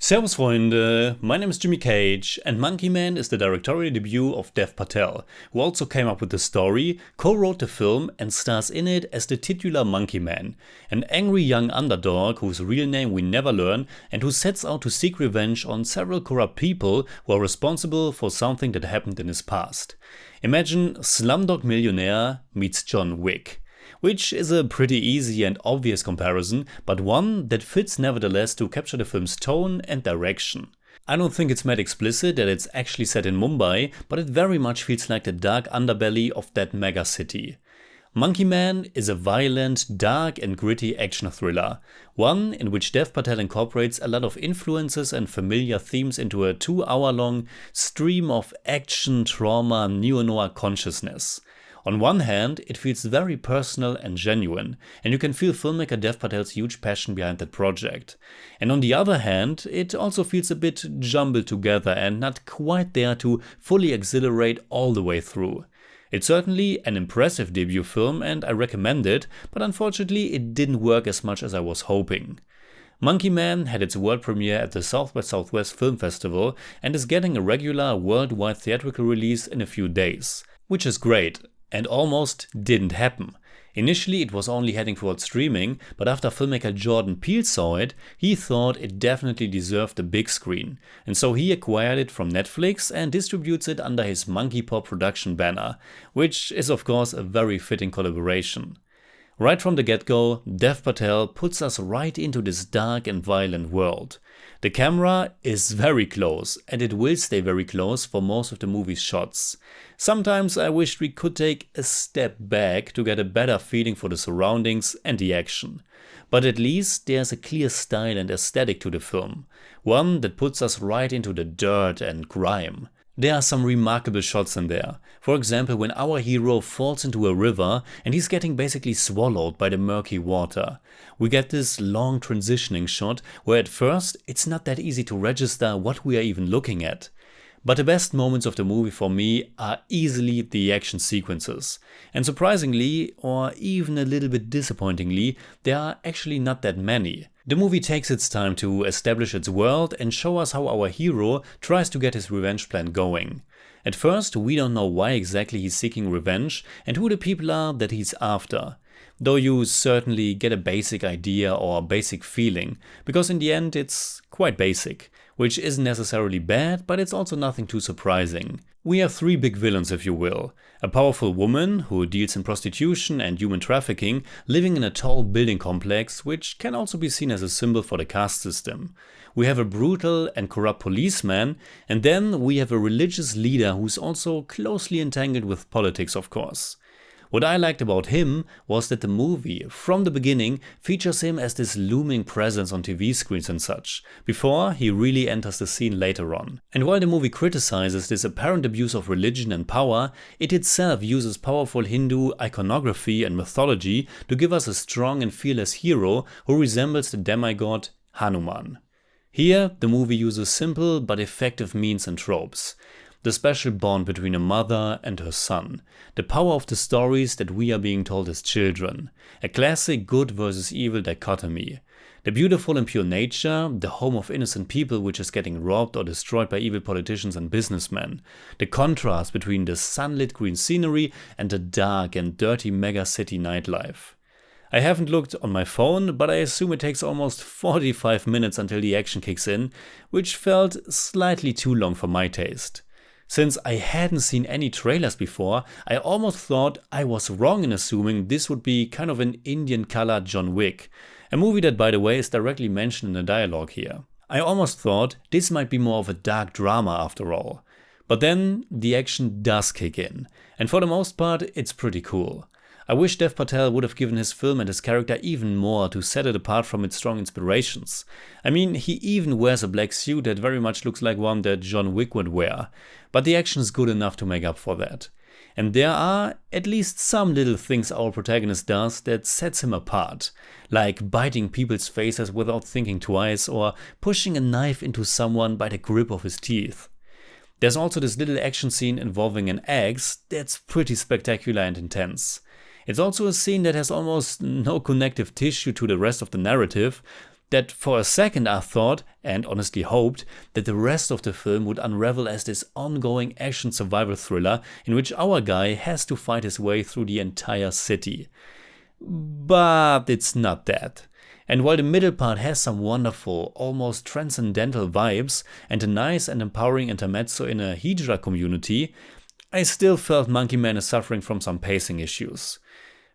Servus Freunde, my name is Jimmy Cage and Monkey Man is the directorial debut of Dev Patel, who also came up with the story, co-wrote the film and stars in it as the titular Monkey Man, an angry young underdog whose real name we never learn and who sets out to seek revenge on several corrupt people who are responsible for something that happened in his past. Imagine Slumdog Millionaire meets John Wick. Which is a pretty easy and obvious comparison, but one that fits nevertheless to capture the film's tone and direction. I don't think it's made explicit that it's actually set in Mumbai, but it very much feels like the dark underbelly of that mega city. Monkey Man is a violent, dark and gritty action thriller, one in which Dev Patel incorporates a lot of influences and familiar themes into a 2-hour-long stream of action, trauma, neo-noir consciousness. On one hand, it feels very personal and genuine, and you can feel filmmaker Dev Patel's huge passion behind that project. And on the other hand, it also feels a bit jumbled together and not quite there to fully exhilarate all the way through. It's certainly an impressive debut film and I recommend it, but unfortunately it didn't work as much as I was hoping. Monkey Man had its world premiere at the South by Southwest Film Festival and is getting a regular worldwide theatrical release in a few days, which is great. And almost didn't happen. Initially it was only heading towards streaming, but after filmmaker Jordan Peele saw it, he thought it definitely deserved the big screen, and so he acquired it from Netflix and distributes it under his Monkey Pop production banner, which is of course a very fitting collaboration. Right from the get-go, Dev Patel puts us right into this dark and violent world. The camera is very close, and it will stay very close for most of the movie's shots. Sometimes I wished we could take a step back to get a better feeling for the surroundings and the action. But at least there's a clear style and aesthetic to the film, one that puts us right into the dirt and grime. There are some remarkable shots in there. For example, when our hero falls into a river and he's getting basically swallowed by the murky water. We get this long transitioning shot where at first it's not that easy to register what we are even looking at. But the best moments of the movie for me are easily the action sequences. And surprisingly, or even a little bit disappointingly, there are actually not that many. The movie takes its time to establish its world and show us how our hero tries to get his revenge plan going. At first, we don't know why exactly he's seeking revenge and who the people are that he's after. Though you certainly get a basic idea or basic feeling, because in the end it's quite basic, which isn't necessarily bad, but it's also nothing too surprising. We have three big villains, if you will. A powerful woman who deals in prostitution and human trafficking, living in a tall building complex, which can also be seen as a symbol for the caste system. We have a brutal and corrupt policeman, and then we have a religious leader who's also closely entangled with politics, of course. What I liked about him was that the movie, from the beginning, features him as this looming presence on TV screens and such, before he really enters the scene later on. And while the movie criticizes this apparent abuse of religion and power, it itself uses powerful Hindu iconography and mythology to give us a strong and fearless hero who resembles the demigod Hanuman. Here, the movie uses simple but effective means and tropes. The special bond between a mother and her son, the power of the stories that we are being told as children, a classic good versus evil dichotomy, the beautiful and pure nature, the home of innocent people which is getting robbed or destroyed by evil politicians and businessmen, the contrast between the sunlit green scenery and the dark and dirty mega city nightlife. I haven't looked on my phone, but I assume it takes almost 45 minutes until the action kicks in, which felt slightly too long for my taste. Since I hadn't seen any trailers before, I almost thought I was wrong in assuming this would be kind of an Indian colored John Wick, a movie that, by the way, is directly mentioned in the dialogue here. I almost thought this might be more of a dark drama after all. But then the action does kick in, and for the most part it's pretty cool. I wish Dev Patel would have given his film and his character even more to set it apart from its strong inspirations. I mean, he even wears a black suit that very much looks like one that John Wick would wear, but the action is good enough to make up for that. And there are at least some little things our protagonist does that sets him apart, like biting people's faces without thinking twice or pushing a knife into someone by the grip of his teeth. There's also this little action scene involving an axe that's pretty spectacular and intense. It's also a scene that has almost no connective tissue to the rest of the narrative, that for a second I thought, and honestly hoped, that the rest of the film would unravel as this ongoing action survival thriller in which our guy has to fight his way through the entire city. But it's not that. And while the middle part has some wonderful, almost transcendental vibes and a nice and empowering intermezzo in a Hijra community, I still felt Monkey Man is suffering from some pacing issues.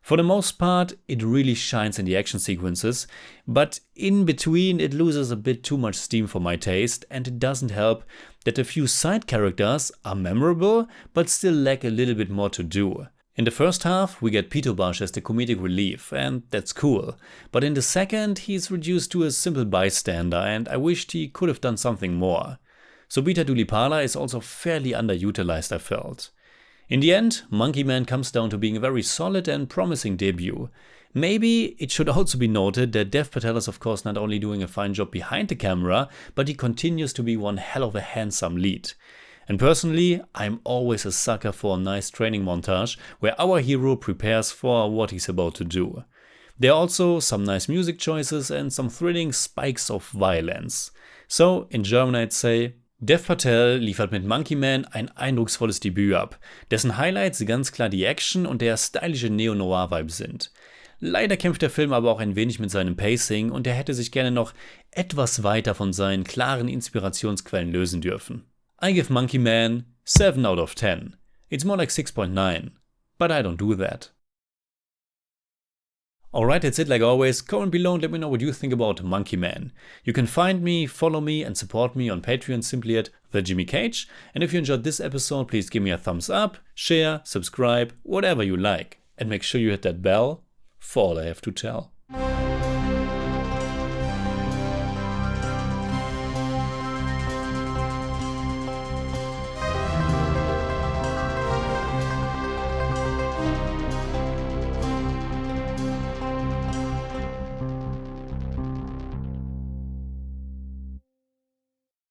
For the most part, it really shines in the action sequences, but in between it loses a bit too much steam for my taste, and it doesn't help that a few side characters are memorable, but still lack a little bit more to do. In the first half, we get Pitobash as the comedic relief, and that's cool, but in the second, he's reduced to a simple bystander, and I wished he could have done something more. Sobita Dulipala is also fairly underutilized, I felt. In the end, Monkey Man comes down to being a very solid and promising debut. Maybe it should also be noted that Dev Patel is of course not only doing a fine job behind the camera, but he continues to be one hell of a handsome lead. And personally, I'm always a sucker for a nice training montage where our hero prepares for what he's about to do. There are also some nice music choices and some thrilling spikes of violence. So, in German I'd say, Dev Patel liefert mit Monkey Man ein eindrucksvolles Debüt ab, dessen Highlights ganz klar die Action und der stylische Neo-Noir Vibe sind. Leider kämpft der Film aber auch ein wenig mit seinem Pacing und er hätte sich gerne noch etwas weiter von seinen klaren Inspirationsquellen lösen dürfen. I give Monkey Man 7 out of 10. It's more like 6.9, but I don't do that. Alright, that's it like always. Comment below and let me know what you think about Monkey Man. You can find me, follow me and support me on Patreon simply at TheJimmyCage. And if you enjoyed this episode, please give me a thumbs up, share, subscribe, whatever you like. And make sure you hit that bell for all I have to tell.